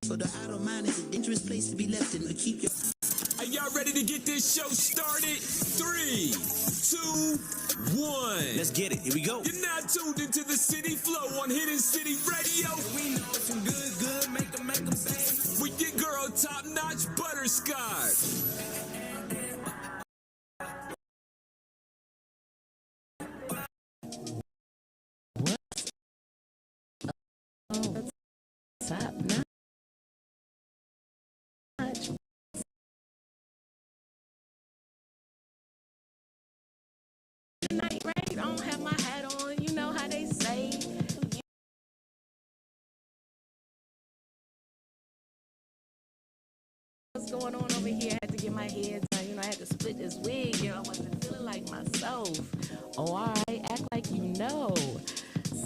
So the idle mind is a dangerous place to be left in. But keep your... Are y'all ready to get this show started? 3, 2, 1. Let's get it. Here we go. You're now tuned into the City Flow on Hidden City Radio. We know some good, make them say. With your girl, TopNotch Butterscotch. TopNotch. Tonight, right? I don't have my hat on. You know how they say. What's going on over here? I had to get my hair done. You know, I had to split this wig. You know, I wasn't feeling like myself. Oh, all right. Act like you know.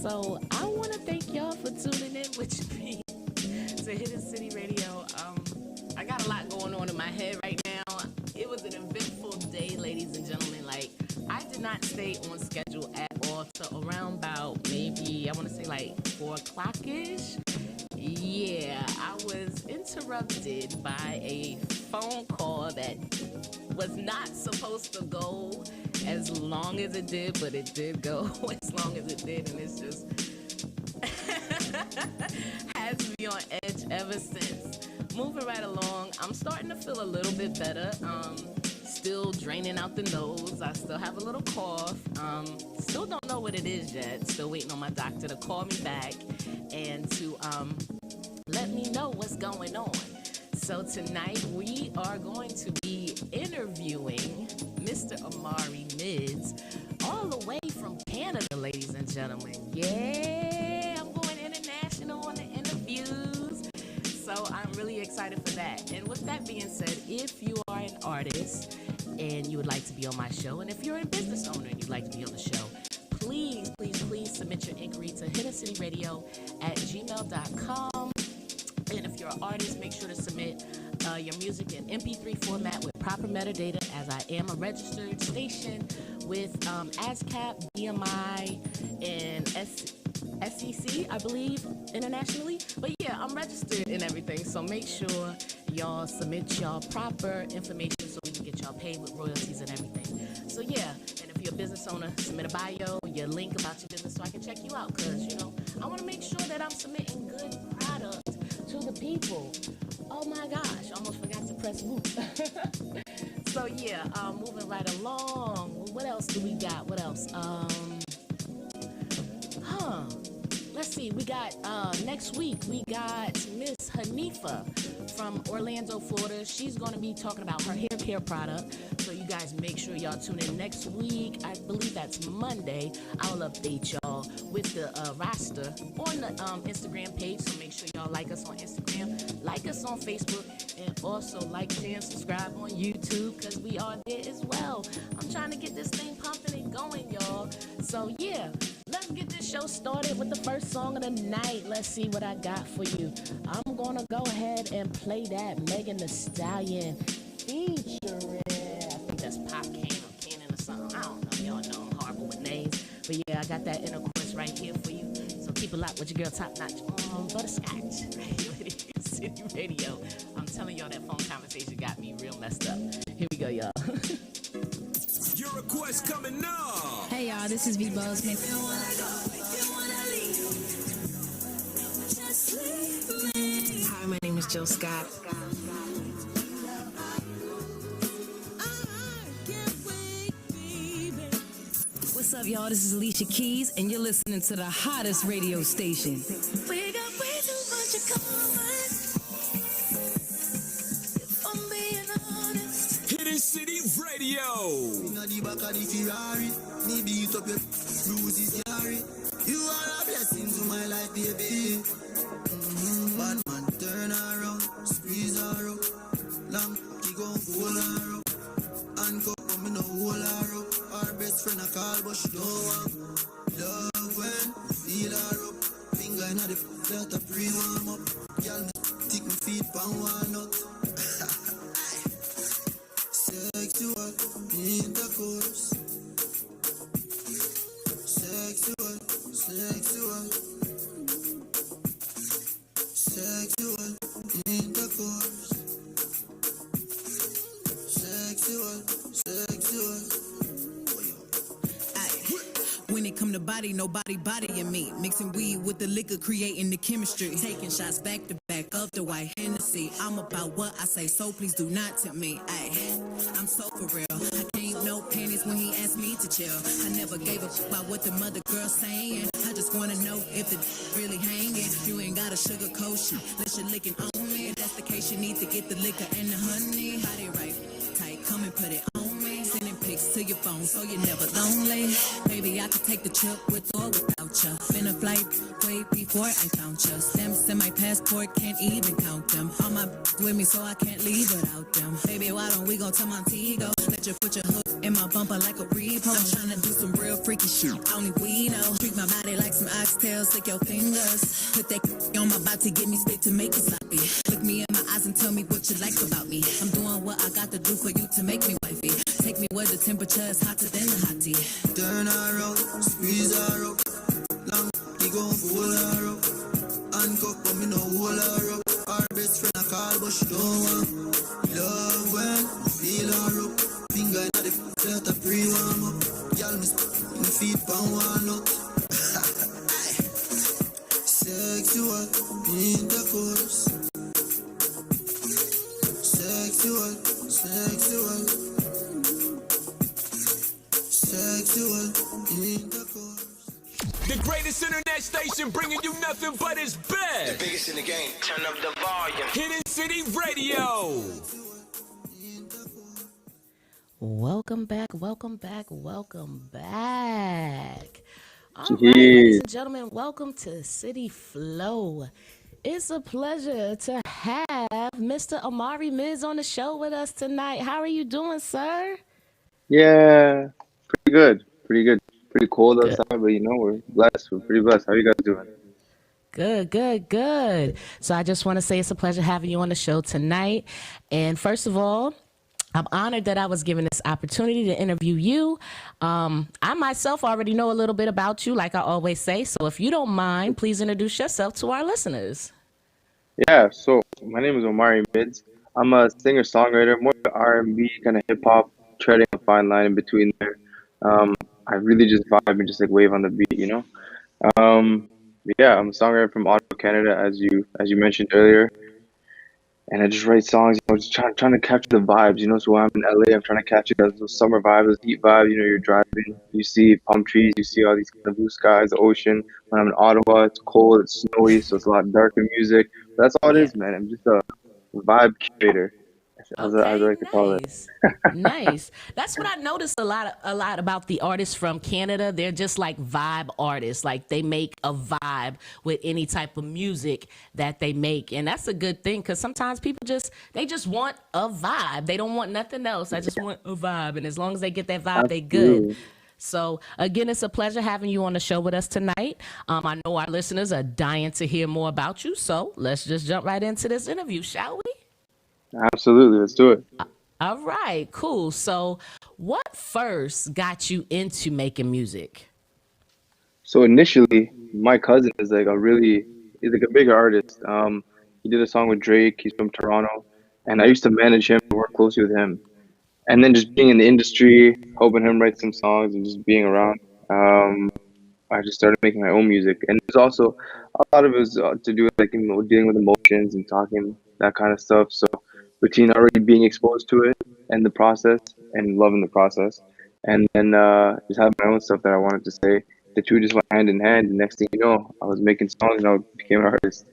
So I want to thank y'all for tuning in with me to Hidden City Radio. I got a lot going on in my head right now. It was an eventful day, ladies and gentlemen. Like, I did not stay on schedule at all till around about maybe, I want to say like 4 o'clock-ish. Yeah, I was interrupted by a phone call that was not supposed to go as long as it did, but it did go as long as it did, and it's just has me on edge ever since. Moving right along, I'm starting to feel a little bit better. Still draining out the nose. I still have a little cough. Still don't know what it is yet. Still waiting on my doctor to call me back and to let me know what's going on. So tonight we are going to be interviewing Mr. Omari Mydz, all the way from Canada, ladies and gentlemen. Yeah, I'm going international on the interviews. So I'm really excited for that. And with that being said, if you are an artist and you would like to be on my show, and if you're a business owner and you'd like to be on the show, please submit your inquiry to hiddencityradio@gmail.com. And if you're an artist, make sure to submit your music in MP3 format with proper metadata, as I am a registered station with ASCAP, BMI, and SEC, I believe, internationally. But yeah, I'm registered and everything, so make sure y'all submit y'all proper information so we can get y'all paid with royalties and everything. So yeah, and if you're a business owner, submit a bio, your link about your business so I can check you out, because, you know, I want to make sure that I'm submitting good product to the people. Oh my gosh, almost forgot to press whoop. So yeah, moving right along. What else do we got? What else? Let's see, we got next week we got Miss Hanifa from Orlando, Florida. She's going to be talking about her hair care product. So you guys make sure y'all tune in next week. I believe that's Monday. I'll update y'all with the roster on the Instagram page. So make sure y'all like us on Instagram, like us on Facebook, and also like, share, and subscribe on YouTube, because we are there as well. I'm trying to get this thing pumping and going, y'all. So yeah, let's get this show started with the first song of the night. Let's see what I got for you. I'm gonna go ahead and play that Megan Thee Stallion featuring, I think that's Pop Can or Cannon or something. I don't know. Y'all know I'm horrible with names. But yeah, I got that intercourse right here for you. So keep it locked with your girl TopNotch on Butterscotch. City Radio. I'm telling y'all, that phone conversation got me real messed up. Here we go, y'all. Your request coming up. Hey y'all, this is V-Buzz. Hi, my name is Jill Scott. What's up, y'all? This is Alicia Keys, and you're listening to the hottest radio station. We got way too much in common, if I'm being honest. Hidden City Radio. Inna the back of the Ferrari, me beat up your bruises, Yari. You are a blessing to my life, baby. Bad man, turn around, squeeze her up. Long kick on, pull her up. Handcuff, but me no hold her up. Our best friend I call, but she don't want love when feel her up. Finger inna the let her pre-warm up. Girl, me stick my feet pan walnut. Sexual intercourse. Sexual body, nobody bodying me. Mixing weed with the liquor, creating the chemistry. Taking shots back to back of the white Hennessy. I'm about what I say, so please do not tempt me. Ay, I'm so for real. I can't no panties when he asked me to chill. I never gave a fuck about what the mother girl's saying. I just wanna know if the really hanging. You ain't got a sugarcoat shit, unless you're licking on me. If that's the case, you need to get the liquor and the honey. Body right, tight, come and put it on me. Sending pics to your phone so you're never lonely. Baby, I could take the trip with or without ya. Been a flight way before I found ya. Stamps in my passport, can't even count them. All my with me, so I can't leave without them. Baby, why don't we go to Montego? Let you put your hook in my bumper like a repo. I'm tryna do some real freaky shit. Only we know. Treat my body like some oxtails, lick your fingers. Put that on my body, get me spit to make it sloppy. Look me in my eyes and tell me what you like about me. I'm doing what I got to do for you to make me wifey. Take me where the temperature is hotter than the hottie. Turn her out, squeeze her up. Long, he gon' pull her up. Handcuff, but me no hold her up. Our best friend I call, but she don't want. Love when I feel her up. Finger in the let her pre-warm up. Y'all miss my feet pound one up. Sexual intercourse. Sexual, sexual. Sexual intercourse. The greatest internet station bringing you nothing but its best. The biggest in the game. Turn up the volume. Hidden City Radio. Welcome back, welcome back, welcome back. All right, ladies and gentlemen, welcome to City Flow. It's a pleasure to have Mr. Omari Mydz on the show with us tonight. How are you doing, sir? Yeah, pretty good. Pretty good. Pretty cold outside, but you know, we're blessed. We're pretty blessed. How you guys doing? Good, good, good. So I just want to say it's a pleasure having you on the show tonight. And first of all, I'm honored that I was given this opportunity to interview you. I myself already know a little bit about you, like I always say. So if you don't mind, please introduce yourself to our listeners. Yeah, so my name is Omari Mydz. I'm a singer-songwriter, more R&B, kind of hip-hop, treading a fine line in between there. I really just vibe and just like wave on the beat, you know? Yeah, I'm a songwriter from Ottawa, Canada, as you mentioned earlier. And I just write songs, you know, just trying to capture the vibes, you know. So when I'm in LA, I'm trying to capture those summer vibes, those heat vibes. You know, you're driving, you see palm trees, you see all these kind of blue skies, the ocean. When I'm in Ottawa, it's cold, it's snowy, so it's a lot darker music. But that's all it is, man. I'm just a vibe curator, as I like to call it. Nice. That's what I noticed a lot about the artists from Canada. They're just like vibe artists. Like they make a vibe with any type of music that they make. And that's a good thing because sometimes people just want a vibe. They don't want nothing else. I just want a vibe. And as long as they get that vibe, they good. So again, it's a pleasure having you on the show with us tonight. I know our listeners are dying to hear more about you. So let's just jump right into this interview, shall we? Absolutely. Let's do it. All right, cool. So what first got you into making music? So initially, my cousin is like he's like a bigger artist. He did a song with Drake. He's from Toronto. And I used to manage him, work closely with him. And then just being in the industry, helping him write some songs and just being around, I just started making my own music. And there's also a lot of it was to do with like, you know, dealing with emotions and talking, that kind of stuff. So between already being exposed to it and the process and loving the process, and then just having my own stuff that I wanted to say, the two just went hand in hand. And next thing you know, I was making songs and I became an artist.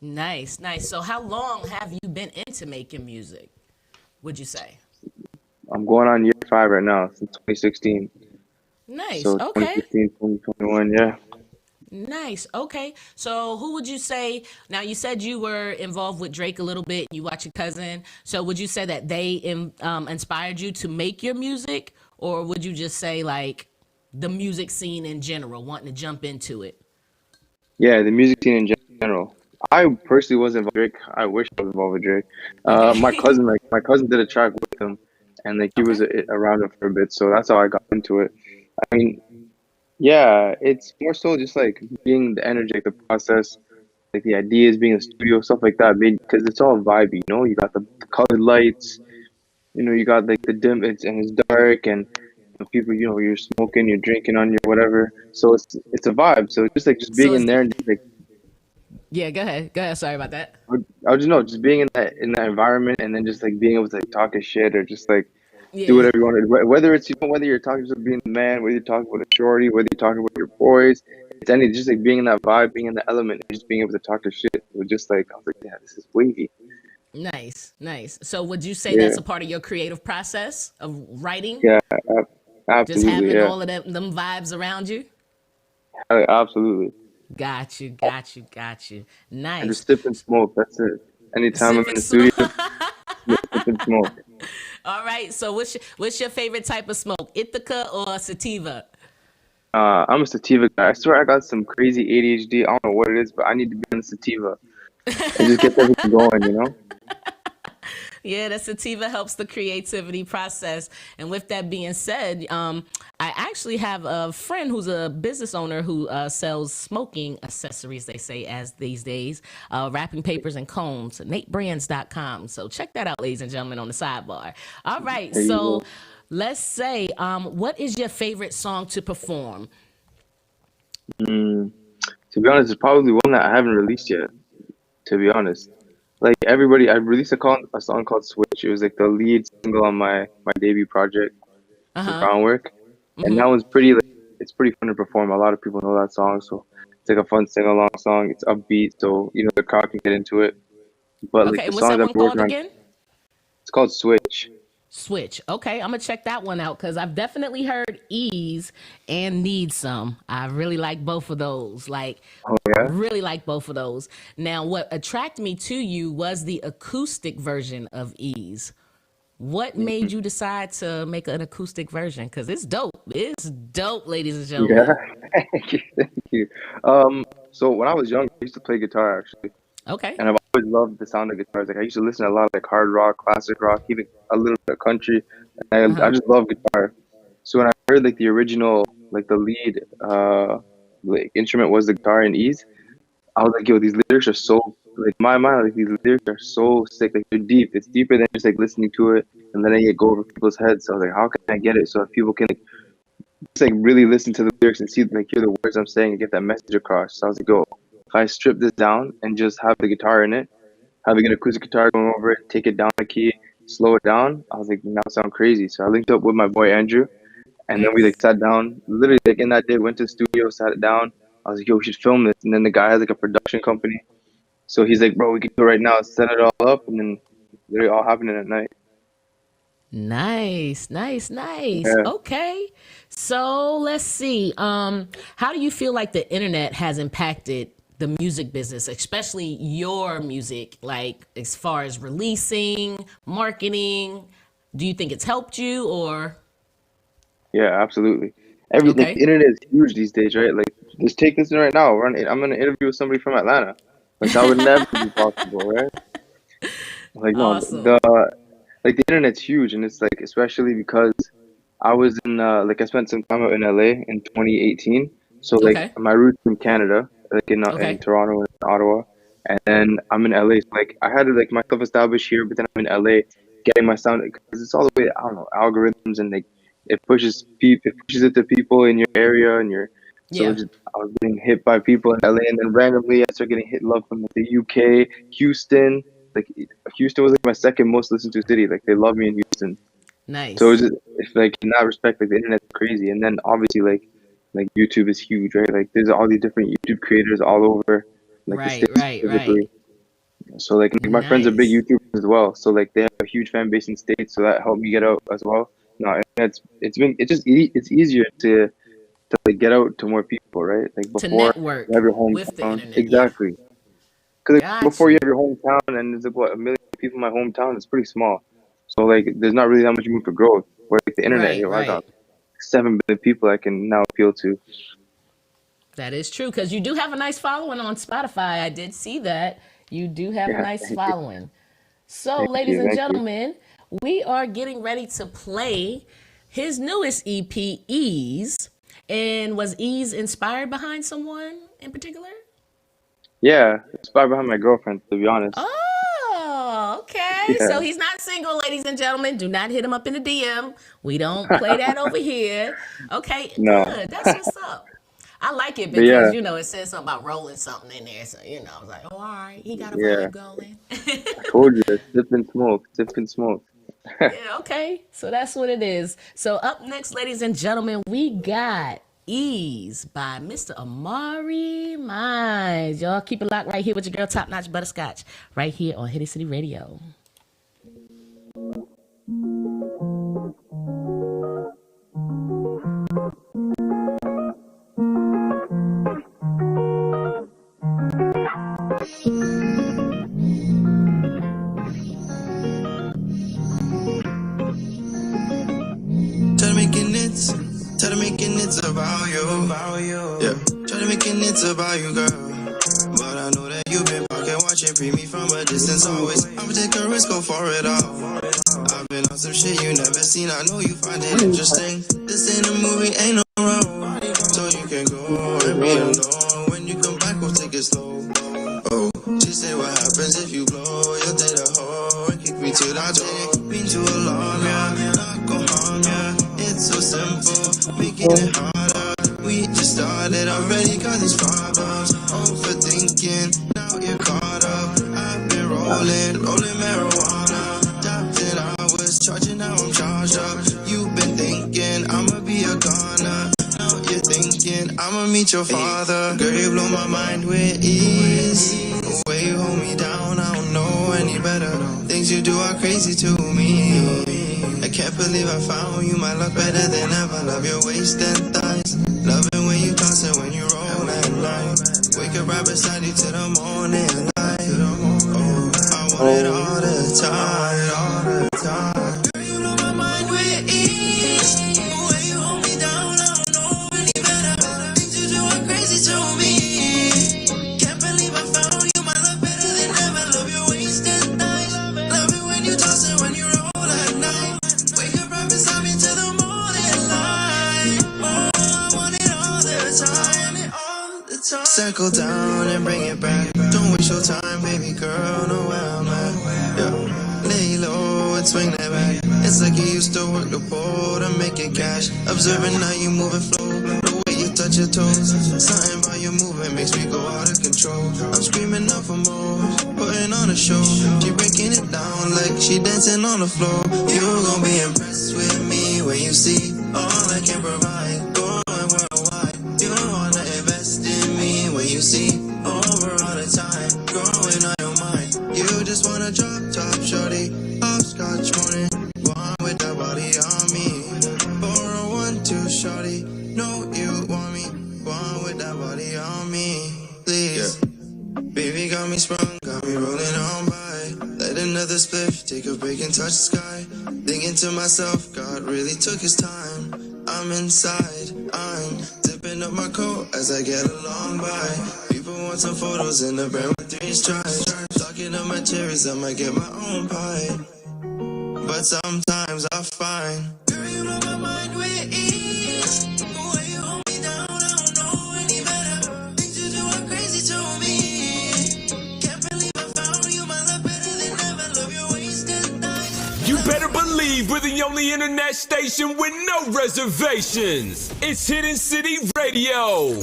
Nice, nice. So how long have you been into making music, would you say? I'm going on year 5 right now, since 2016. Nice, so okay. 2015, 2021, yeah. Nice. Okay. So who would you say, now you said you were involved with Drake a little bit, you watch your cousin. So would you say that they inspired you to make your music, or would you just say like the music scene in general, wanting to jump into it? Yeah, the music scene in general. I personally wasn't involved with Drake. I wish I was involved with Drake. My cousin did a track with him, and like he was around him for a bit. So that's how I got into it. I mean, yeah, it's more so just like being the energy, like the process, like the ideas, being in the studio, stuff like that. Because it's all vibey, you know. You got the colored lights, you know. You got like the dim, and it's dark, and you of people, you know, you're smoking, you're drinking on your whatever. So it's a vibe. So just like just So being in it's there and just like yeah. Go ahead. Go ahead. Sorry about that. I would just know, just being in that environment and then just like being able to like talk a shit or just like do Yeah. whatever you want to do. Whether it's, you know, whether you're talking to being the man, whether you're talking with a shorty, whether you're talking with your boys, it's any just like being in that vibe, being in the element, and just being able to talk to shit. It was just like I was like, yeah, this is wavy. Nice. Nice. So would you say Yeah, that's a part of your creative process of writing? yeah, Just absolutely, having yeah, all of them vibes around you? absolutely. Got you. Got you. Got you. And Nice. just sip and smoke. That's it. Anytime I'm in Sipping the smoke. studio, sip and smoke. All right. So what's your favorite type of smoke? Ithaca or sativa? I'm a sativa guy. I swear I got some crazy ADHD. I don't know what it is, but I need to be on the sativa. It just gets everything going, you know? Yeah, the sativa helps the creativity process. And with that being said, I actually have a friend who's a business owner who sells smoking accessories, they say, as these days, wrapping papers and combs, natebrands.com. So check that out, ladies and gentlemen, on the sidebar. All right, There you so go. let's say, what is your favorite song to perform? Mm, to be honest, it's probably one that I haven't released yet. To be honest, like everybody, I released a song called Switch. It was like the lead single on my debut project, The Uh-huh. Groundwork, and that Mm-hmm. was pretty. Like, it's pretty fun to perform. A lot of people know that song, so it's like a fun sing along song. It's upbeat, so you know the crowd can get into it. But like Okay, the and what's songs that I'm one working called on, again? it's called Switch. Switch. Okay, I'm gonna check that one out because I've definitely heard Ease and Need Some. I really like both of those. Like, Oh yeah. really like both of those. Now, what attracted me to you was the acoustic version of Ease. What made you decide to make an acoustic version? Because it's dope. It's dope, ladies and Yeah, gentlemen. thank you, thank you. So when I was young, I used to play guitar actually, Okay. and I've always loved the sound of guitars. Like I used to listen to a lot of like hard rock, classic rock, even a little bit of country. And I Uh-huh. just love guitar. So when I heard like the original, like the lead, like instrument was the guitar in Ease, I was like, yo, these lyrics are so like my mind, like these lyrics are so sick, like they're deep. It's deeper than just like listening to it and letting it go over people's heads. So I was like, how can I get it so that people can like just like really listen to the lyrics and see like hear the words I'm saying and get that message across. So I was like, yo, if I strip this down and just have the guitar in it, having an acoustic guitar going over it, take it down a key, slow it down, I was like, now sound crazy. So I linked up with my boy Andrew, and then we Nice. like sat down, literally like in that day, went to the studio, sat it down. I was like, yo, we should film this. And then the guy has like a production company, so he's like, bro, we can do it right now, set it all up, and then literally all happening at night. Nice, nice, nice. Yeah. Okay. So let's see. How do you feel like the internet has impacted the music business, especially your music, like as far as releasing, marketing? Do you think it's helped you or Yeah, absolutely. Every like the okay? internet is huge these days, right? Like just take this in right now. I'm gonna interview with somebody from Atlanta. Like that would never be possible, right? Like no, Awesome. like the internet's huge, and it's like especially because I was in like I spent some time out in LA in 2018. So like Okay. my roots in Canada, like in Okay. Toronto and Ottawa, and then I'm in LA. So like I had to like myself established here, but then I'm in LA getting my sound because it's all the way I don't know algorithms and like it pushes it to people in your area and your so Yeah. just I was getting hit by people in LA, and then randomly I started getting hit love from like, the UK, Houston. Like Houston was like my second most listened to city. Like they love me in Houston. So Nice. it's like in that respect, like the internet's crazy. And then obviously like YouTube is huge, right? Like there's all these different YouTube creators all over like the Right, states right, right. specifically. So like my friends are big Nice. YouTubers as well. So like they have a huge fan base in states, so that helped me get out as well. No, it's easier to like get out to more people, right? Like To before you network have your with the hometown, internet. Yeah. exactly. Because like, Got before you you. have your hometown and there's like what a million people in my hometown, it's pretty small. So like there's not really that much room for growth. Where like the internet, Right, yo, I got right. 7 billion people I can now appeal to. That is true because you do have a nice following on Spotify. I did see that. You do have a Yeah, nice following. So, thank ladies you, and thank you. gentlemen, we are getting ready to play his newest EP, Ease. And was Ease inspired behind someone in particular? Yeah, it's right behind my girlfriend, to be honest. Oh, Okay, so he's not single, ladies and gentlemen. Do not hit him up in the DM. We don't play that over here. Okay, No. good. That's what's up. I like it But because, yeah, you know, it says something about rolling something in there. So, you know, I was like, oh, all right, he got a yeah. vibe going. I told you, sip and smoke, sip and smoke. Yeah, okay. So that's what it is. So up next, ladies and gentlemen, we got Ease by Mr. Omari Mydz. Y'all keep it locked right here with your girl, Top Notch Butterscotch, right here on Hitty City Radio. Try to make it about you. Yeah, try to make it about you, girl. But I know that you've been fucking watching, pre me from a distance always. I'ma take a risk, go for it all. I've been on some shit you never seen, I know you find it interesting. This ain't a movie, ain't no road. So you can go and be alone. When you come back, we'll take it slow. Oh, she said what happens if you blow. You'll take the hoe and kick me to the door. Been too long, yeah, not gon' harm ya. It's so simple, making it harder. We just started already, cause these problems. Overthinking, now you're caught up. I've been rolling marijuana. Tapped in hours, charging, now I'm charged up. You've been thinking, I'ma be a goner. Now you're thinking, I'ma meet your father. Girl, you blow my mind with ease. The way you hold me down, I don't know any better. Things you do are crazy to me. I can't believe I found you, my luck better than ever. Love your waist and thighs. Love it when you toss it, when you roll at night. Wake up right beside you till the morning light. Oh, I want it all the time. Girl, you blow my mind with ease. The way you hold me down, I don't know any better. Things you do are crazy to me. Can't believe I found you, my love better than ever. Love your waist and thighs. Love it when you toss it, when you roll at night. Wake up right beside me till the morning light. Oh, I want it all the time. Circle down and bring it back. Don't waste your time, baby girl. Know where I'm at. Yeah. Lay low and swing that back. It's like you used to work the pole to make it cash. Observing how you move and flow, the way you touch your toes. Something about your movement makes me go out of control. I'm screaming out for more, putting on a show. She breaking it down like she dancing on the floor. You gon' be impressed with me when you see all I can provide. Going worldwide. You wanna invest in me when you see over all the time. Growing on your mind. You just wanna drop top shorty. Hopscotch morning. One with that body on me. 401 shorty. Know you want me. One with that body on me. Please. Yeah. Baby got me sprung, got me rolling on by. Let another spliff, take a break and touch the sky. Thinking to myself, God really took his time. I'm inside, I'm zipping up my coat as I get along by. People want some photos in the brand with 3 stripes. Talking up my cherries, I might get my own pie. But sometimes I find, girl, you blow my mind with ease. The way you hold me down, I don't know any better. Things you do are crazy to me. Can't believe I found you, my love better than ever. Love your waist and thighs. You better believe we're the only internet station with no reservations. It's Hidden City Radio.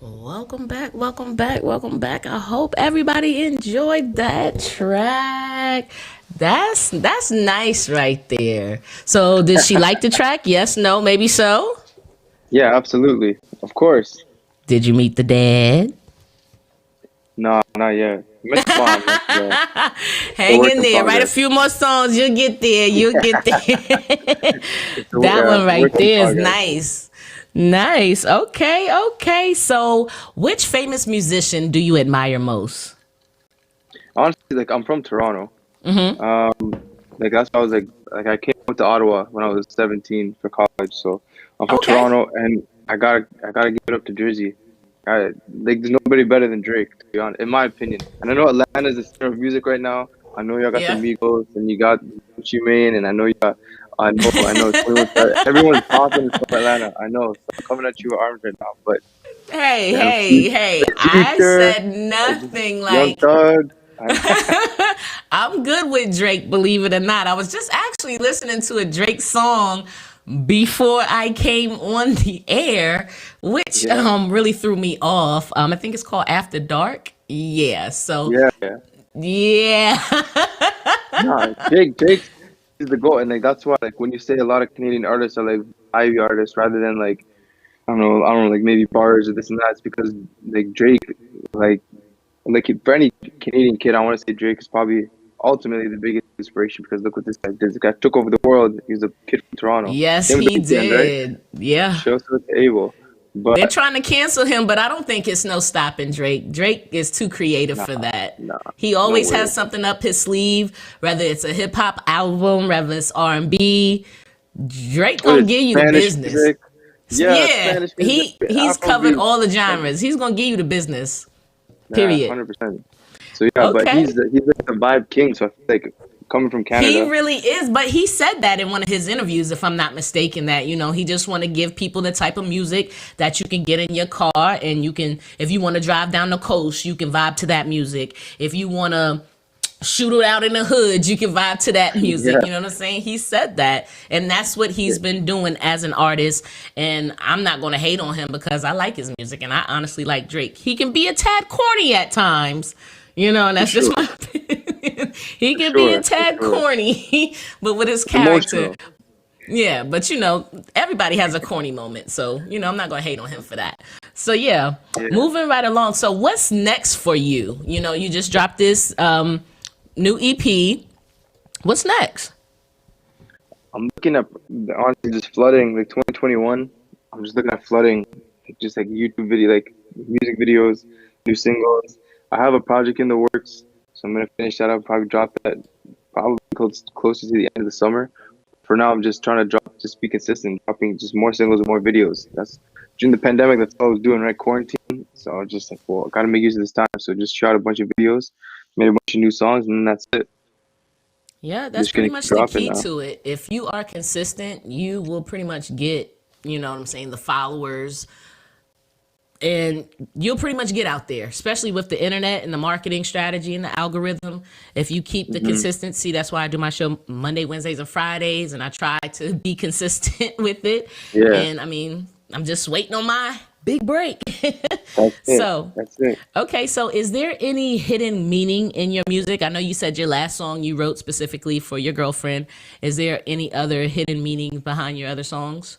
Welcome back, welcome back, welcome back. I hope everybody enjoyed that track. That's nice right there. So did she like the track? Yes, no, maybe so? Yeah, absolutely. Of course. Did you meet the dad? No, not yet. Miss Mom. Hang in there. Write a few more songs. You'll get there. You'll get there. That one right there is nice. Nice. Okay. So which famous musician do you admire most? Honestly, like I'm from Toronto. Mm-hmm. Like that's why I was like I came out to Ottawa when I was 17 for college. So I'm from Toronto, and I gotta give it up to Jersey. Like there's nobody better than Drake, to be honest, in my opinion. And I know Atlanta's the center of music right now. I know y'all got the Migos, and you got Gucci Mane, and I know you got I know everyone's popping from Atlanta. I know, so I'm coming at you with arms right now, but hey! I said nothing like Young Thug. I'm good with Drake, believe it or not. I was just actually listening to a Drake song before I came on the air, which really threw me off. I think it's called After Dark. Yeah. So yeah. Nah, Jake is the goal, and like that's why like when you say a lot of Canadian artists are like Ivy artists rather than like I don't know, like maybe bars or this and that. It's because like Drake, like for any Canadian kid, I want to say Drake is probably ultimately the biggest inspiration because look what this guy did. This guy took over the world. He's a kid from Toronto. Yes, Same with he The Weeknd, did. right? Yeah. Shows us able. But They're trying to cancel him, but I don't think it's no stopping Drake. Drake is too creative for that. He always has something up his sleeve, whether it's a hip hop album, whether it's R&B. Drake gonna give you the business. Music. Yeah, he's covered all the genres. He's gonna give you the business. Period. 100%. So yeah, but he's like the vibe king. So I feel like coming from Canada, he really is. But he said that in one of his interviews, if I'm not mistaken, that he just want to give people the type of music that you can get in your car, and you can, if you want to drive down the coast, you can vibe to that music. If you want to shoot it out in the hood, you can vibe to that music. You know what I'm saying? He said that, and that's what he's been doing as an artist. And I'm not going to hate on him because I like his music, and I honestly like Drake. He can be a tad corny at times, and that's just my opinion. He can be a tad corny, but with his character. Yeah, but everybody has a corny moment, so I'm not gonna hate on him for that. So moving right along. So what's next for you? You just dropped this new EP. What's next? I'm looking at honestly just flooding like 2021. I'm just looking at flooding, just like YouTube video, like music videos, new singles. I have a project in the works, so I'm gonna finish that up. Probably drop that probably closer to the end of the summer. For now, I'm just trying to just be consistent, dropping just more singles and more videos. That's during the pandemic. That's all I was doing, right? Quarantine. So I was just like, well, I gotta make use of this time. So just shot a bunch of videos, made a bunch of new songs, and then that's it. Yeah, that's pretty much the key to it. If you are consistent, you will pretty much get, the followers. And you'll pretty much get out there, especially with the internet and the marketing strategy and the algorithm. If you keep the consistency, that's why I do my show Monday, Wednesdays, and Fridays, and I try to be consistent with it. Yeah. And I'm just waiting on my big break. That's it. Okay, so is there any hidden meaning in your music? I know you said your last song you wrote specifically for your girlfriend. Is there any other hidden meanings behind your other songs?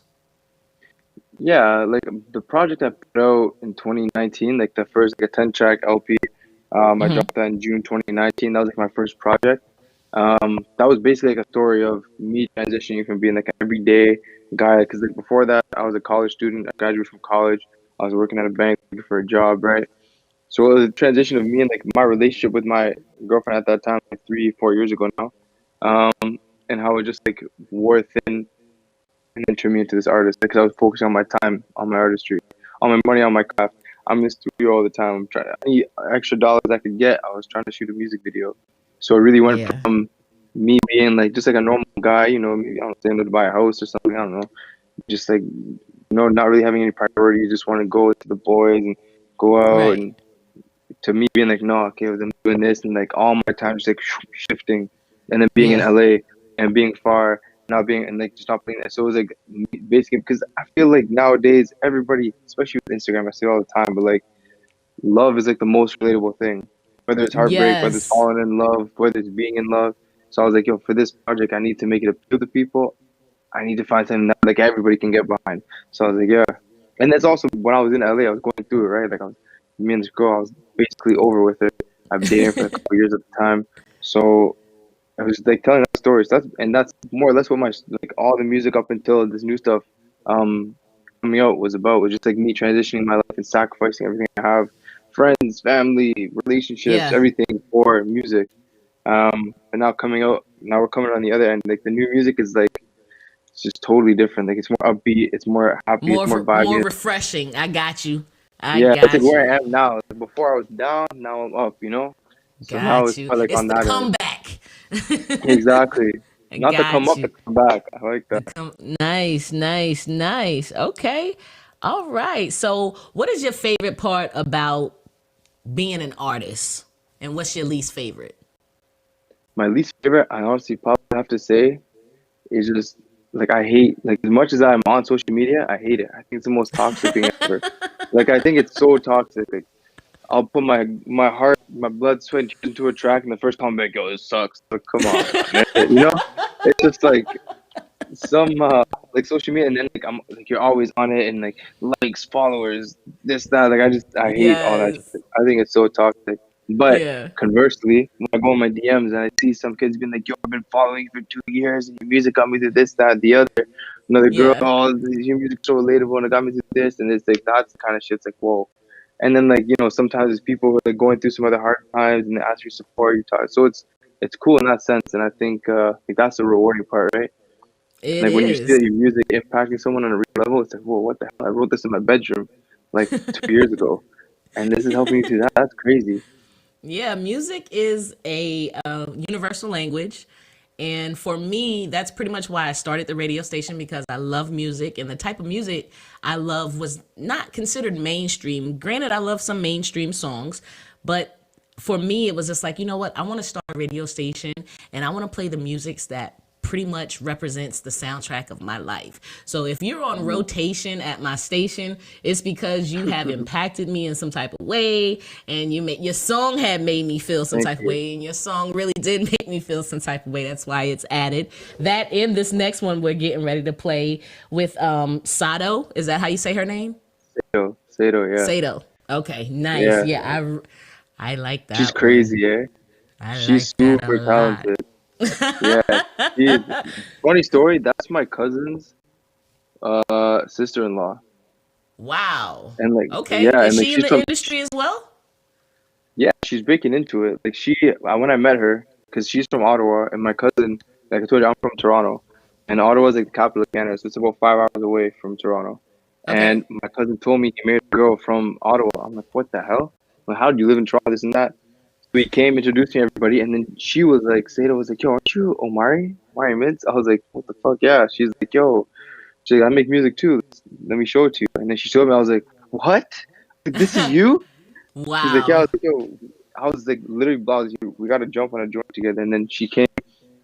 Yeah, like the project I put out in 2019, like the first like a 10-track LP. I dropped that in June 2019. That was like my first project. That was basically like a story of me transitioning from being like an everyday guy. Because like before that, I was a college student. I graduated from college. I was working at a bank looking for a job, right? So it was a transition of me and like my relationship with my girlfriend at that time, like 3-4 years ago now, and how it just like wore thin. And then turned me into this artist because I was focusing on my time, on my artistry, on my money, on my craft. I'm in the studio all the time. I'm trying any extra dollars I could get. I was trying to shoot a music video, so it really went from me being like just like a normal guy, maybe I don't say to buy a house or something. I don't know, just like not really having any priorities. Just want to go with the boys and go out, and to me being like, no, okay, I'm doing this, and like all my time just like shifting, and then being in LA and being far. Not being and like just not playing that. So it was like basically because I feel like nowadays everybody, especially with Instagram, I see it all the time, but like love is like the most relatable thing. Whether it's heartbreak, whether it's falling in love, whether it's being in love. So I was like, for this project, I need to make it appeal to people. I need to find something that like everybody can get behind. So I was like, and that's also when I was in LA, I was going through it, right? Like me and this girl, I was basically over with her. I've been dating for a couple years at the time, so. I was like telling that stories. That's more or less what my like all the music up until this new stuff coming out was about. Was just like me transitioning my life and sacrificing everything I have, friends, family, relationships, everything for music. And now we're coming on the other end. Like the new music is like it's just totally different. Like it's more upbeat, it's more happy, it's more vibey, more refreshing. I got you. That's like where I am now. Like before I was down, now I'm up. So now it's like it's on the that comeback. Exactly. Not to come up, to come back. I like that. Nice. Okay. All right. So what is your favorite part about being an artist? And what's your least favorite? My least favorite, I honestly probably have to say, is just like I hate like as much as I'm on social media, I hate it. I think it's the most toxic thing ever. Like I think it's so toxic. Like I'll put my heart, my blood, sweat, and tears into a track, and the first comment, like, "Yo, this sucks." Like, come on, man. You know, it's just like some like social media, and then like I'm like you're always on it, and like likes, followers, this, that. Like I hate all that Yes. shit. I think it's so toxic. But Yeah. conversely, when I go on my DMs and I see some kids being like, "Yo, I've been following you for 2 years, and your music got me to this, that, the other." Another girl, Yeah. "Oh, your music's so relatable, and it got me to this," and it's like that's the kind of shit's like, whoa. And then like sometimes there's people who are like going through some other hard times and they ask for support. You talk, so it's cool in that sense, and I think like that's the rewarding part, right? It Like when you see is. that your music impacting someone on a real level, it's like, whoa, what the hell? I wrote this in my bedroom like 2 years ago, and this is helping you through that. That's crazy. Yeah, music is a universal language. And for me, that's pretty much why I started the radio station because I love music. And the type of music I love was not considered mainstream. Granted, I love some mainstream songs, but for me, it was just like, you know what? I want to start a radio station and I want to play the musics that pretty much represents the soundtrack of my life. So if you're on rotation at my station, it's because you have impacted me in some type of way, and your song had made me feel some type of way, and your song really did make me feel some type of way. That's why it's added. That in this next one we're getting ready to play with Sato. Is that how you say her name? Sato, yeah. Sato. Okay, nice. Yeah, I like that. She's crazy, eh? She's like that super a lot. talented. Yeah, funny story. That's my cousin's sister-in-law, Wow. and like Okay. yeah, Is and like she in she's the from industry as well? yeah, she's breaking into it. Like when I met her, because she's from Ottawa, and my cousin, like I told you, I'm from Toronto, and Ottawa's like the capital of Canada, so it's about 5 hours away from Toronto. Okay. And my cousin told me he married a girl from Ottawa. I'm like, what the hell? Like, how do you live in Toronto? This and that. So he came, introduced me to everybody, and then she was like, Sato was like, yo, aren't you Omari? Omari Mydz? I was like, what the fuck? Yeah. She's like, yo, she's like, I make music too. Let me show it to you. And then she showed me. I was like, what? Like, this is you? She's like, yeah. I Wow. was like, yo, I was like, literally, we got to jump on a joint together. And then she came,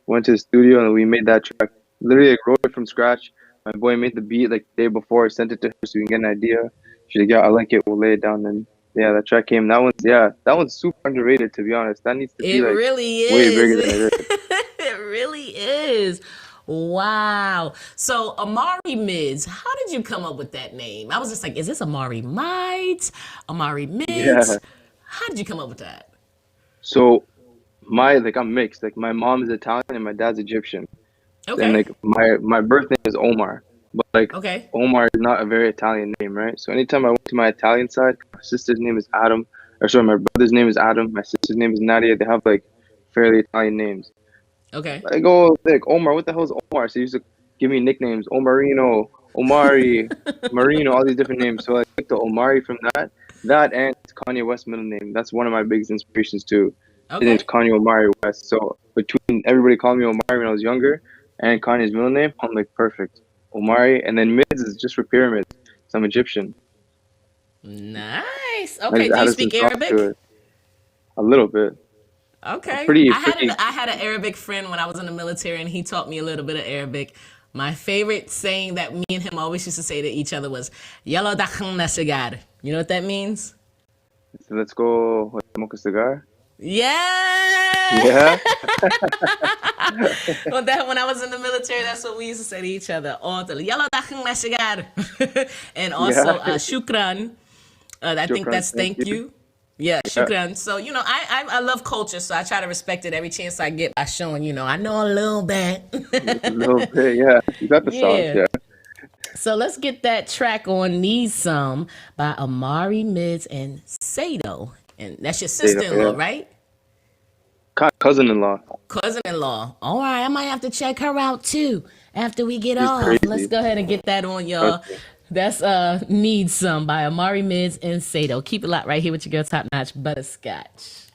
went to the studio, and we made that track. Literally, like, wrote it from scratch. My boy made the beat like the day before. I sent it to her so we can get an idea. She's like, yeah, I like it. We'll lay it down. And yeah, that track came. That one's super underrated, to be honest. That needs to be It like really way is. bigger than it is. It really is. Wow. So Omari Mydz, how did you come up with that name? I was just like, is this Omari Mydz? Omari Yeah. Mydz? How did you come up with that? So I'm mixed. Like my mom is Italian and my dad's Egyptian. Okay. And like my birth name is Omar, but like Okay. Omar is not a very Italian name, right? So anytime I went to my Italian side, my sister's name is Adam, or sorry, my brother's name is Adam, my sister's name is Nadia. They have like fairly Italian names. Okay. I go like Omar, what the hell is Omar? So he used to give me nicknames, Omarino, Omari, Marino, all these different names. So I picked the Omari from that. That and Kanye West's middle name. That's one of my biggest inspirations too. His name's Okay. Kanye Omari West. So between everybody calling me Omari when I was younger and Kanye's middle name, I'm like perfect. Omari, and then Mydz is just for pyramids. So I'm Egyptian. Nice. I Okay. just Do you added speak some sauce to Arabic? it. A little bit. Okay. Pretty. I had an Arabic friend when I was in the military, and he taught me a little bit of Arabic. My favorite saying that me and him always used to say to each other was "Yellow dakhna cigar." You know what that means? So let's go smoke a cigar. Yeah. Yeah. Well, that when I was in the military, that's what we used to say to each other. Yellow dakhna cigar. And also shukran. I think Shukran, that's thank you. Yeah, Yeah. shukran. So, I love culture, so I try to respect it every chance I get by showing, I know a little bit. A little bit, yeah. You got the sauce, Yeah. yeah. So let's get that track on Need Some by Omari Mydz and Sato. And that's your sister-in-law, yeah. right? Cousin-in-law. Cousin-in-law. All right, I might have to check her out too after we get She's off. crazy. Let's go ahead and get that on, y'all. Okay. That's Need Some by Omari Mydz and Sato. Keep it locked right here with your girl TopNotch Butterscotch.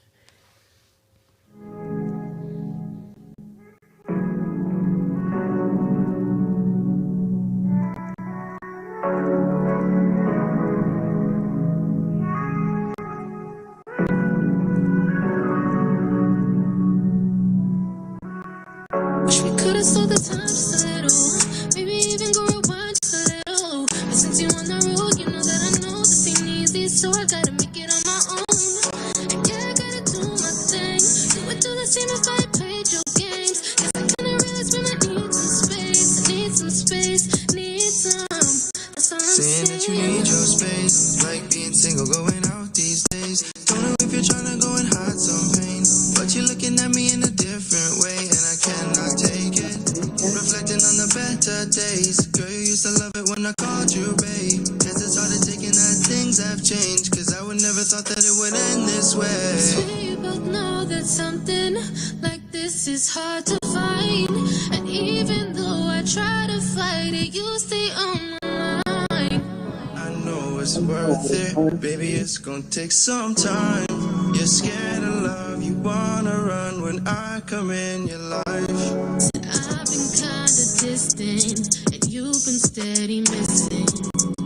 Wish we could've slowed the time just a little. Maybe even go rewind just a little. But since you on the road, you know that I know this ain't easy, so I gotta make it on my own. And yeah, I gotta do my thing. You would do the same if I played your games. Cause I kinda realize when I need some space. I need some space, need some. That's all I'm saying. That you need your space, like being single, going out these days. Don't know if you're trying to go and hide some pain, but you're looking at me in a different way, and I cannot take it. Reflecting on the better days, girl, you used to love it when I called you babe. Guess it's hard to take in that things have changed, cause I would never thought that it would end this way. We both know that something like this is hard to find, and even though I try to fight it, you stay on my mind. I know it's worth it, baby, it's gonna take some time. You're scared of love, you wanna run when I come in your life. I've been kinda distant, and you've been steady missing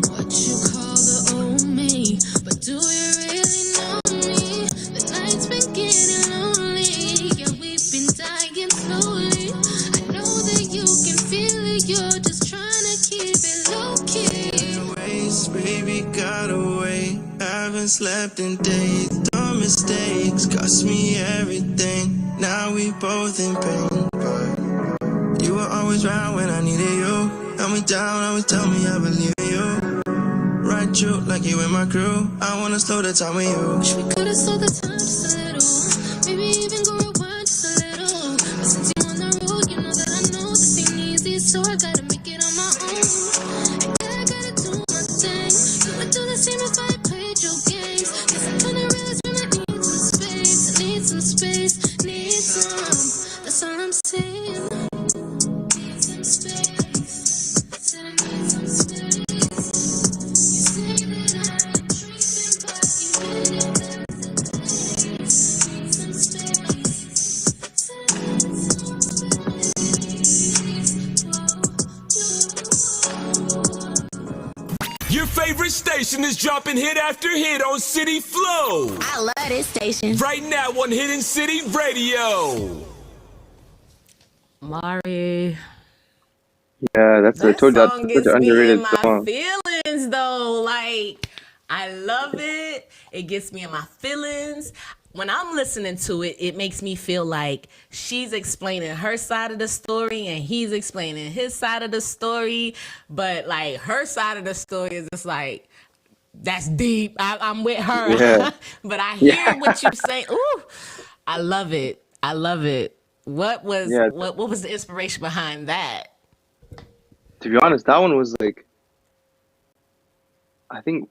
what you call the old me. But do you really know me? The night's been getting lonely, yeah, we've been dying slowly. I know that you can feel it, you're just trying to keep it low key. Waste, baby, got away. Haven't slept in days. Dumb mistakes cost me everything. Now we both in pain, but you were always around when I needed you. Held me down, always tell me I believe in you. Right you like you in my crew. I wanna slow the time with you. Wish we could've slowed the time just a little. Maybe even go rewind just a little. But since you on the road, you know that I know this ain't easy, so I gotta make it on my own. And yeah, I gotta do my thing. You would do the same if I played your games. Cause I kinda realize when I need some space. I need some space, need some. That's all I'm saying. Need some space. Said I need some space. You say that I'm dreaming, but you really need some space. Said I need some space. Your favorite station is dropping hit after hit on City Flow. I love this station. Right now on Hidden City Radio. Omari. Yeah, that's I told you that's Song such gets an me underrated in my song. feelings though. Like, I love it. It gets me in my feelings. When I'm listening to it, it makes me feel like she's explaining her side of the story and he's explaining his side of the story. But like her side of the story is just like, that's deep. I'm with her. Yeah. But I hear what you're saying. Ooh, I love it. I love it. What was what was the inspiration behind that? To be honest, that one was like, I think,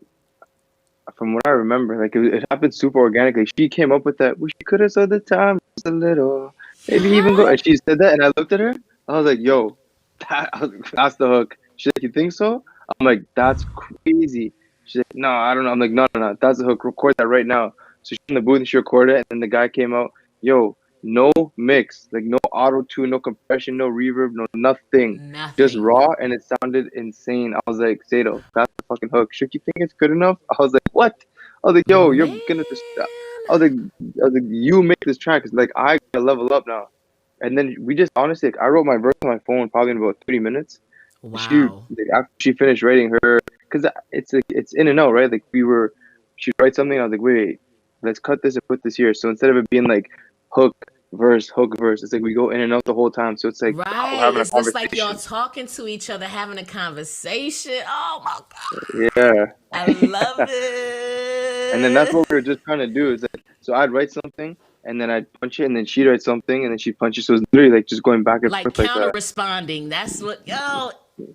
from what I remember, like it happened super organically. She came up with that. Wish you could have said the time just a little, maybe even go. And she said that, and I looked at her. I was like, "Yo, that's the hook." She's like, "You think so?" I'm like, "That's crazy." She's like, "No, I don't know." I'm like, "No, that's the hook. Record that right now." So she's in the booth and she recorded it, and then the guy came out. Yo, no mix, like no auto tune, no compression, no reverb, no nothing. Just raw, and it sounded insane. I was like, Sato, that's the fucking hook. Should you think it's good enough? I was like, what? I was like, yo, you're gonna just. I was like, you make this track. It's like I gotta level up now. And then we just honestly, like, I wrote my verse on my phone probably in about 30 minutes. Wow. After she finished writing her, because it's like it's in and out, right? Like she'd write something. I was like, wait, let's cut this and put this here. So instead of it being like hook verse, it's like we go in and out the whole time. So it's like right. It's just like y'all talking to each other, having a conversation. Oh my god. Yeah. I love it. And then that's what we were just trying to do. Is like, so I'd write something, and then I'd punch it, and then she'd write something, and then she'd punch it. So it's literally like just going back and like forth counter like that. responding. That's what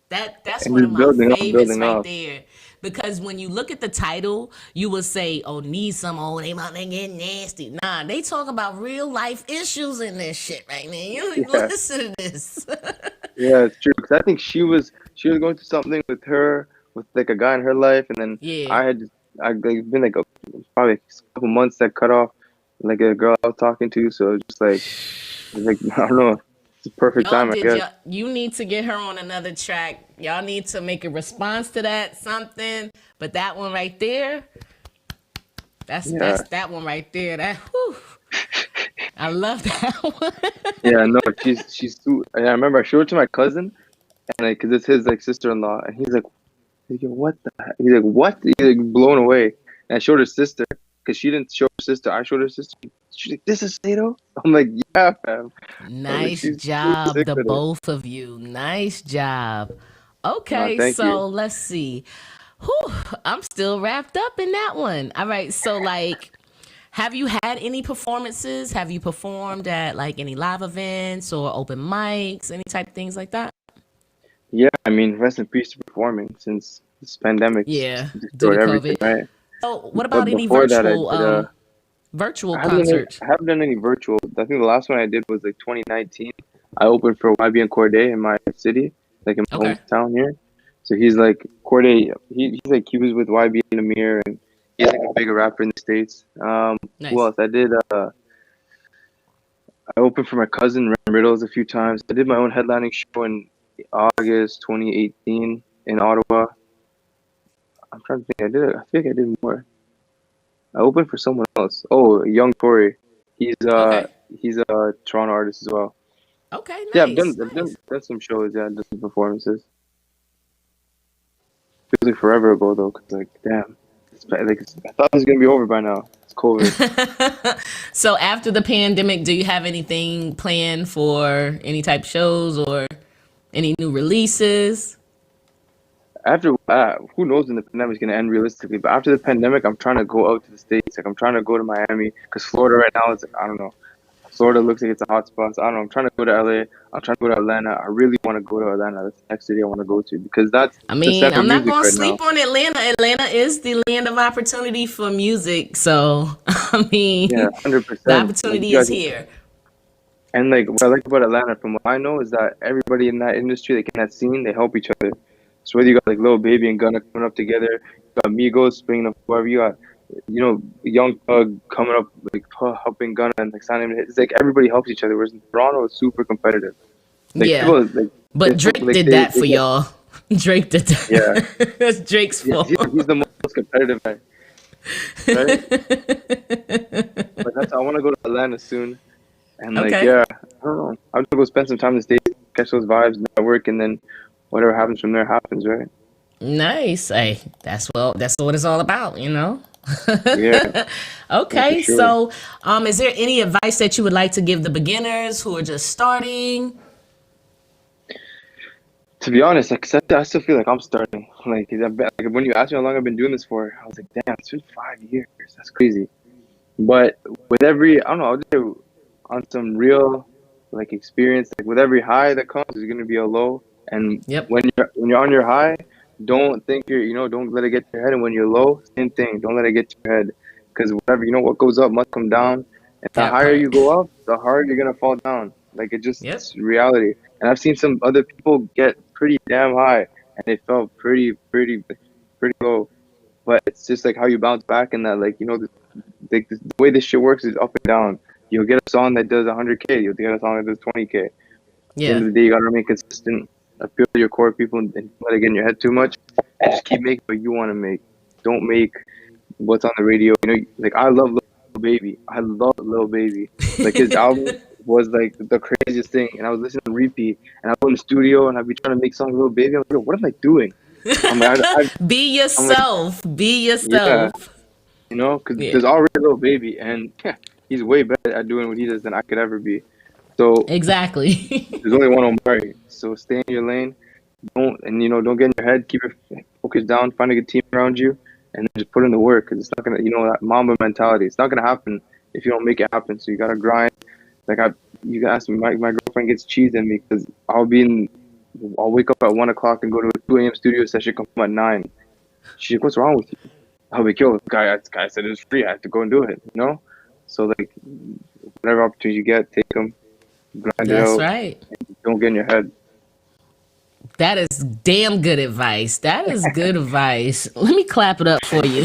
that's And one of my favorites building right up. there. Because when you look at the title, you will say, "Oh, need some old they about to get nasty." Nah, they talk about real life issues in this shit right now. You listen to this. Yeah, it's true. Because I think she was going through something with like a guy in her life, and then I'd like, been like probably a couple months that cut off like a girl I was talking to. So it's just like I don't know. It's a perfect time, I guess. You need to get her on another track. Y'all need to make a response to that, something. But that one right there, that's that one right there. That whew. I love that one. Yeah, no, she's too. And I remember I showed it to my cousin, and like, cause it's his like sister-in-law, and he's like, what the heck? He's like, what? He's like blown away. And I showed her sister, cause she didn't show her sister. I showed her sister. She's like, this is Sato? I'm like, yeah, fam. I was like, Nice she's job, sick the with it. both of you. Nice job. No, Okay, thank you. so let's see. Whew, I'm still wrapped up in that one. All right, so like, have you had any performances? Have you performed at like any live events or open mics, any type of things like that? Yeah, I mean, rest in peace to performing since this pandemic Yeah, due to destroyed everything, COVID. right? So, what But about any before that, I virtual did virtual I haven't done concerts? I haven't done any virtual. I think the last one I did was like 2019. I opened for YB and Corday in my city, like in my Okay, hometown here. So he's like Corday. He's like he was with YB and Amir, and he's like a bigger rapper in the states. Who nice. else? I opened for my cousin Ren Riddles a few times. I did my own headlining show in August 2018 in Ottawa. I'm trying to think. I think I did more. I opened for someone else. Oh, Young Tory. He's uh Okay, he's a Toronto artist as well. okay, Yeah, nice, I've nice. done some shows. Yeah, done some performances. Feels like forever ago though, cause like damn, I thought it was gonna be over by now. It's COVID. So after the pandemic, do you have anything planned for any type of shows or any new releases? After who knows when the pandemic's gonna end realistically, but after the pandemic, I'm trying to go out to the states. Like I'm trying to go to Miami, cause Florida right now is like I don't know. Florida looks like it's a hot spot. So I don't know. I'm trying to go to LA. I'm trying to go to Atlanta. I really want to go to Atlanta. That's the next city I want to go to because that's I the mean, center of I'm not music gonna right now. sleep on Atlanta. Atlanta is the land of opportunity for music. So I Yeah, mean, the 100%. Like opportunity you is guys, here. and like what I like about Atlanta, from what I know, is that everybody in that industry, like in that scene, they help each other. So whether you got like Lil Baby and Gunna coming up together, you got Migos bringing up whoever you got, Young Thug coming up like helping Gunna and like signing him. It's like everybody helps each other. Whereas in Toronto, it's super competitive. Like Yeah, people like but they feel Drake like did that they for get y'all. Drake did yeah that. That's Drake's yeah fault. he's the most competitive guy, right? But that's I want to go to Atlanta soon. And like, Okay. yeah, I don't know. I'm gonna go spend some time in the States, catch those vibes, network, and then whatever happens from there happens, right? Nice. Hey, that's what it's all about, you know? Yeah, no, for Okay, sure. so is there any advice that you would like to give the beginners who are just starting? To be honest, like, 'cause I still feel like I'm starting. Like when you asked me how long I've been doing this for, I was like, damn, it's been 5 years. That's crazy. But with every, I don't know, I'll just say on some real like experience, like with every high that comes, there's gonna be a low. And Yep. when you're on your high, don't think don't let it get to your head. And when you're low, same thing, don't let it get to your head. Because whatever, what goes up must come down. And the That higher you part. go up, the harder you're gonna fall down. Like Yep. it's reality. And I've seen some other people get pretty damn high, and they felt pretty low. But it's just like how you bounce back, and that the way this shit works is up and down. You'll get a song that does 100K. You'll get a song that does 20K. At the end Yeah. of the day, you gotta remain consistent. Appeal to your core people and let it get in your head too much. And just keep making what you want to make. Don't make what's on the radio. Like I love Lil Baby. I love Lil Baby. Like his album was like the craziest thing. And I was listening to repeat. And I go in the studio and I'd be trying to make songs with Lil Baby. I'm like, what am I doing? I'm like, Be I'm like, yourself. Be yeah, yourself. because Yeah. there's already Lil Baby, and he's way better at doing what he does than I could ever be. So Exactly. there's only one Omari. So stay in your lane. Don't get in your head. Keep your focus down. Find a good team around you, and then just put in the work. Because it's not gonna, that Mamba mentality. It's not gonna happen if you don't make it happen. So you gotta grind. Like you can ask me. My girlfriend gets cheese in me because I'll wake up at 1 o'clock and go to a 2 a.m. studio session. Come home at 9. She's like, "What's wrong with you?" I'll be, "Yo, this guy said it was free. I have to go and do it." So like, whatever opportunity you get, take them, grind it That's out. right. Don't get in your head. That is damn good advice. That is good advice. Let me clap it up for you.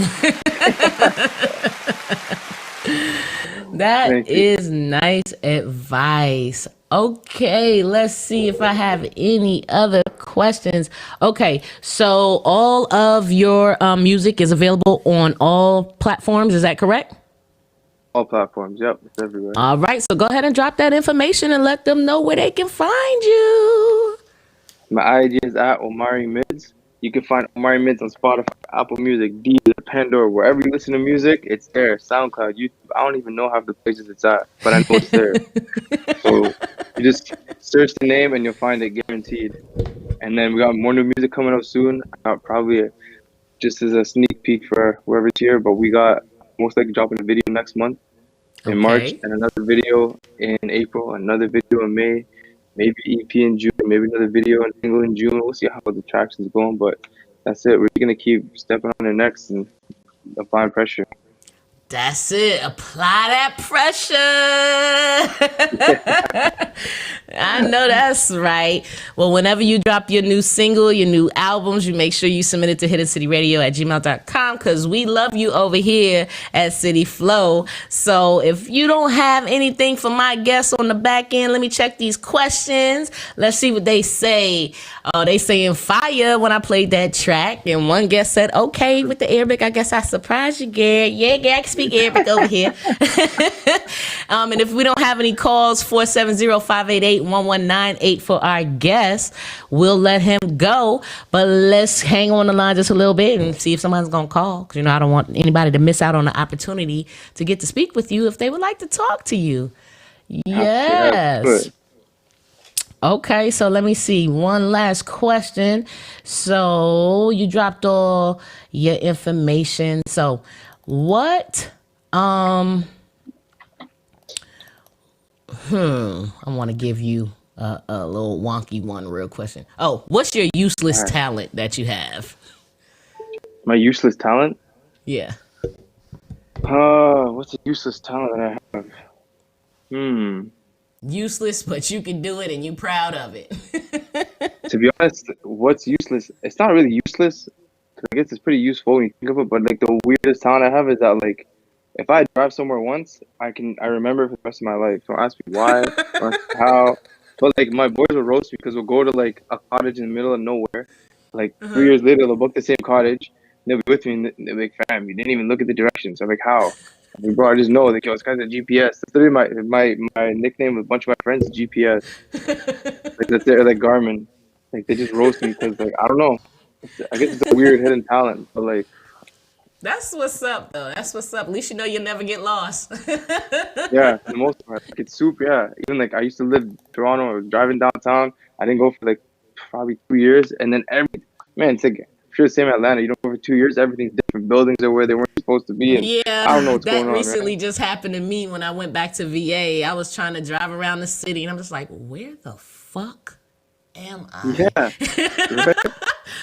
That Thank you. is nice advice. Okay, let's see if I have any other questions. Okay, so all of your music is available on all platforms. Is that correct? All platforms. Yep, it's everywhere. All right, so go ahead and drop that information and let them know where they can find you. My IG is at Omari Mydz. You can find Omari Mydz on Spotify, Apple Music, Deezer, Pandora, wherever you listen to music, it's there. SoundCloud, YouTube. I don't even know half the places it's at, but I know it's there. So you just search the name and you'll find it guaranteed. And then we got more new music coming up soon. Probably just as a sneak peek for whoever's here, but we got most likely dropping a video next month in March, and another video in April, another video in May, maybe EP in June, maybe another video and single in June. We'll see how the traction is going, but that's it. We're gonna keep stepping on the necks and applying pressure. That's it. Apply that pressure. I know that's right. Well, whenever you drop your new single, your new albums, you make sure you submit it to hiddencityradio@gmail.com because we love you over here at City Flow. So if you don't have anything for my guests on the back end, let me check these questions. Let's see what they say. They saying fire when I played that track. And one guest said, okay, with the Arabic, I guess I surprised you, Garrett. Yeah, Garrett, I can speak Arabic over here. And if we don't have any calls, 470-588-1198 for our guest, we'll let him go. But let's hang on the line just a little bit and see if someone's going to call. Because, I don't want anybody to miss out on the opportunity to get to speak with you if they would like to talk to you. Yes. Okay, so let me see. One last question. So you dropped all your information. So what I want to give you a little wonky one real question. Oh, what's your useless talent that you have? My useless talent? Yeah. What's a useless talent that I have? Useless, but you can do it and you proud of it. To be honest, what's useless? It's not really useless. I guess it's pretty useful when you think of it. But like the weirdest talent I have is that like, if I drive somewhere once, I remember for the rest of my life. Don't ask me why or how. But like my boys will roast me because we'll go to like a cottage in the middle of nowhere. Like 3 years later, they'll book the same cottage. And they'll be with me and they'll be like, fam, you didn't even look at the directions. I'm like, how? I'm like, bro, I just know. Like, yo, this guy's a GPS. That's literally my nickname with a bunch of my friends is GPS. Like that's it, like Garmin. Like they just roast me because like I don't know. I guess it's a weird hidden talent, but like. That's what's up, though. That's what's up. At least you know you'll never get lost. Yeah, for the most part. Like, it's super, yeah. Even like I used to live in Toronto. I was driving downtown. I didn't go for like probably 2 years. And then it's like, I'm sure the same in Atlanta. You don't go for 2 years, everything's different. Buildings are where they weren't supposed to be. And yeah, I don't know what's going on. That recently just happened to me when I went back to VA. I was trying to drive around the city and I'm just like, where the fuck am I? Yeah. Right?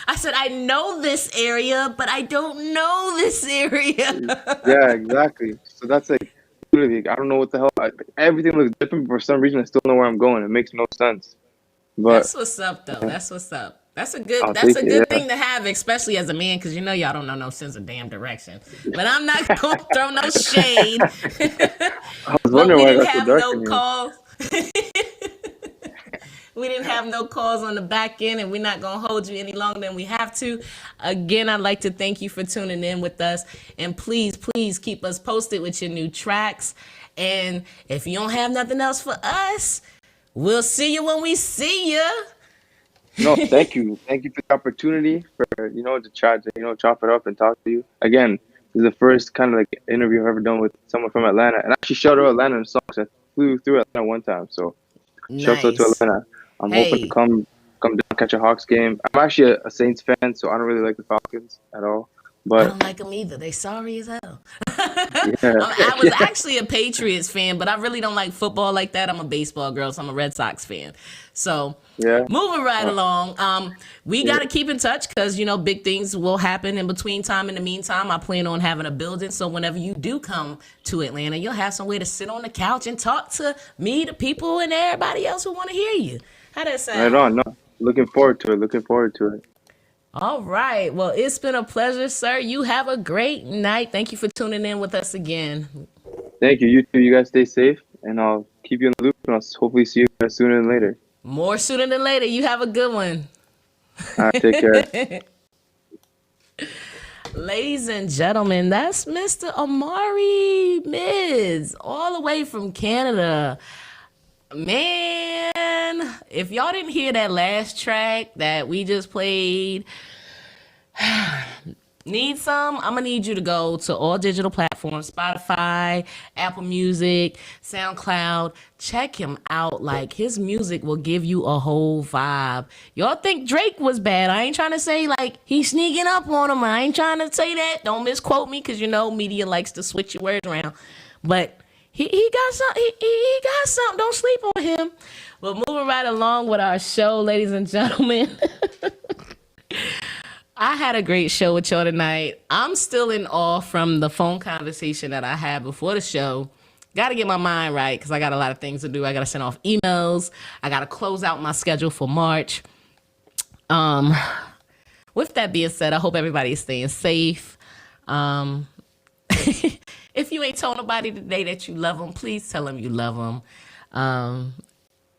I said, I know this area, but I don't know this area. Yeah, exactly. So that's like, literally, I don't know what the hell. Everything looks different, but for some reason, I still know where I'm going. It makes no sense. But that's what's up, though. That's what's up. That's a good thing to have, especially as a man, because y'all don't know no sense of damn direction. But I'm not going to throw no shade. I was wondering why I got so dark no calls. We didn't have no calls on the back end, and we're not going to hold you any longer than we have to. Again, I'd like to thank you for tuning in with us. And please, please keep us posted with your new tracks. And if you don't have nothing else for us, we'll see you when we see you. No, thank you. Thank you for the opportunity for, to try to, chop it up and talk to you. Again, this is the first kind of like interview I've ever done with someone from Atlanta. And I actually shout out Atlanta in songs. I flew through Atlanta one time. So shout out to Atlanta. I'm hoping to come down, catch a Hawks game. I'm actually a Saints fan, so I don't really like the Falcons at all. But I don't like them either. They sorry as hell. I was actually a Patriots fan, but I really don't like football like that. I'm a baseball girl, so I'm a Red Sox fan. So moving right along, we got to keep in touch because, big things will happen in between time. In the meantime, I plan on having a building. So whenever you do come to Atlanta, you'll have somewhere to sit on the couch and talk to me, the people, and everybody else who want to hear you. How that sound? Right on. No, looking forward to it. All right. Well, it's been a pleasure, sir. You have a great night. Thank you for tuning in with us again. Thank you. You too. You guys stay safe, and I'll keep you in the loop, and I'll hopefully see you guys sooner than later. More sooner than later. You have a good one. All right. Take care. Ladies and gentlemen, that's Mr. Omari Mydz, all the way from Canada. Man, if y'all didn't hear that last track that we just played, need some? I'm gonna need you to go to all digital platforms, Spotify, Apple Music, SoundCloud. Check him out. Like, his music will give you a whole vibe. Y'all think Drake was bad. I ain't trying to say like he's sneaking up on him. I ain't trying to say that. Don't misquote me, because you know media likes to switch your words around. But he got something. He got something. Don't sleep on him. But moving right along with our show, ladies and gentlemen. I had a great show with y'all tonight. I'm still in awe from the phone conversation that I had before the show. Got to get my mind right, because I got a lot of things to do. I got to send off emails. I got to close out my schedule for March. With that being said, I hope everybody is staying safe. If you ain't told nobody today that you love them, please tell them you love them.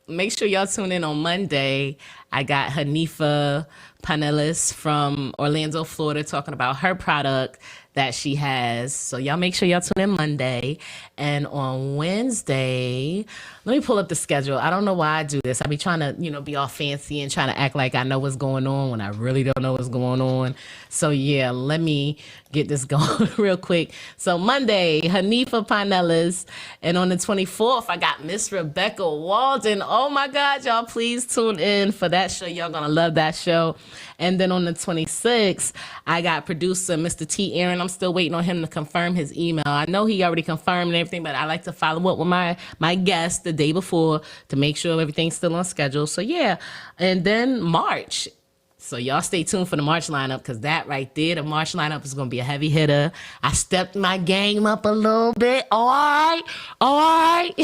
Make sure y'all tune in on Monday. I got Hanifa Panelis from Orlando, Florida, talking about her product that she has. So y'all make sure y'all tune in Monday. And on Wednesday, let me pull up the schedule. I don't know why I do this. I be trying to, be all fancy and trying to act like I know what's going on when I really don't know what's going on. So yeah, let me get this going real quick. So Monday, Hanifa Panelis. And on the 24th, I got Miss Rebecca Walden. Oh my God, y'all, please tune in for that show. Y'all gonna love that show. And then on the 26th, I got producer Mr. T. Aaron. I'm still waiting on him to confirm his email. I know he already confirmed and everything, but I like to follow up with my guest the day before to make sure everything's still on schedule. So yeah, and then March. So y'all stay tuned for the March lineup, because that right there, the March lineup is going to be a heavy hitter. I stepped my game up a little bit. All right.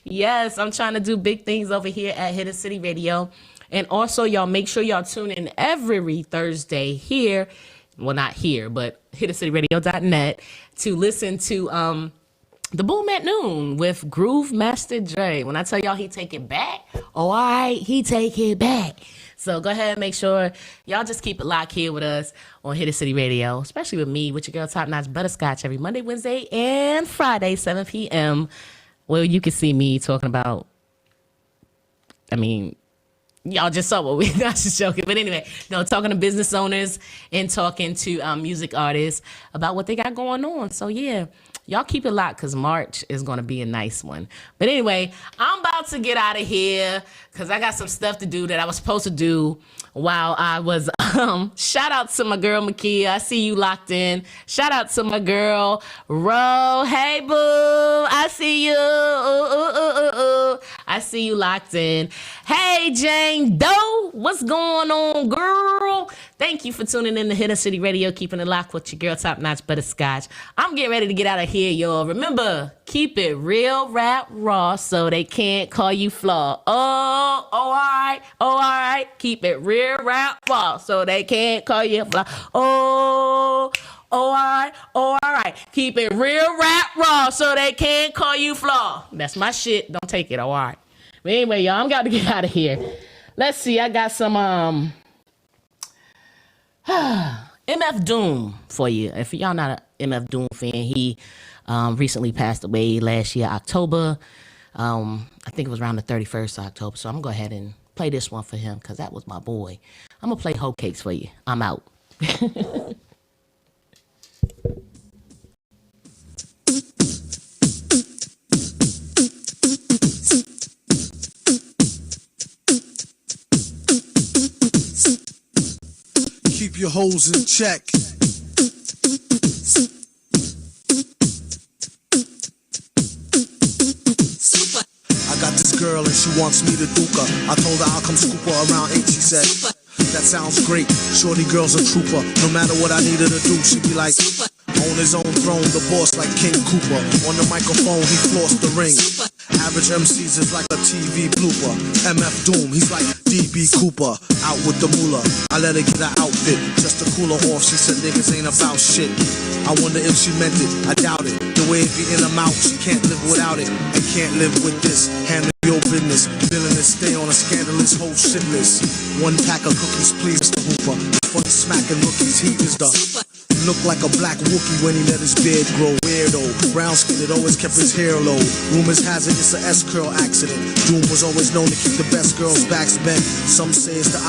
Yes, I'm trying to do big things over here at Hidden City Radio. And also, y'all make sure y'all tune in every Thursday here. Well, not here, but hiddencityradio.net to listen to The Boom at Noon with Groove Master Dre. When I tell y'all he take it back, all right, he take it back. So go ahead and make sure y'all just keep it locked here with us on Hidden City Radio, especially with me, with your girl TopNotch Butterscotch, every Monday, Wednesday, and Friday, 7 p.m. Well, you can see me talking about, y'all just saw what we, not just joking, but anyway, talking to business owners and talking to music artists about what they got going on. So yeah, y'all keep it locked, because March is going to be a nice one. But anyway, I'm about to get out of here because I got some stuff to do that I was supposed to do while I was, shout out to my girl, Makia. I see you locked in. Shout out to my girl, Ro. Hey, boo. I see you. I see you locked in. Hey, Jane Doe. What's going on, girl? Thank you for tuning in to Hidden City Radio, keeping it locked with your girl, TopNotch Butterscotch. I'm getting ready to get out of here, y'all. Remember, keep it real, rap, raw, so they can't call you flaw. Oh, all right. Keep it real, rap, raw, so they can't call you flaw. Oh, all right. Keep it real, rap, raw, so they can't call you flaw. That's my shit. Don't take it, all right. But anyway, y'all, I'm got to get out of here. Let's see. I got some MF Doom for you. If y'all not an MF Doom fan, he recently passed away last year, October. I think it was around the 31st of October. So I'm going to go ahead and play this one for him, because that was my boy. I'm going to play Hoe Cakes for you. I'm out. Keep your hoes in check. Super. I got this girl and she wants me to duke her. I told her I'll come scoop her around 8. She said, super. That sounds great. Shorty girl's a trooper. No matter what I need her to do, she be like, super. On his own throne, the boss like King Cooper. On the microphone, he flossed the ring. Super. Average MCs is like a TV blooper. MF Doom, he's like DB Cooper. Out with the moolah. I let her get her outfit just to cool her off. She said niggas ain't about shit. I wonder if she meant it. I doubt it. The way it be in her mouth, she can't live without it. And can't live with this. Hand your business. Villainous, stay on a scandalous whole shit list. One pack of cookies, please, Mr. Hooper. Fun smacking rookies, he is the. Look like a black Wookiee when he let his beard grow. Weirdo, brown skinned, always kept his hair low. Rumors has it it's a S-curl accident. Doom was always known to keep the best girls' backs bent. Some say it's the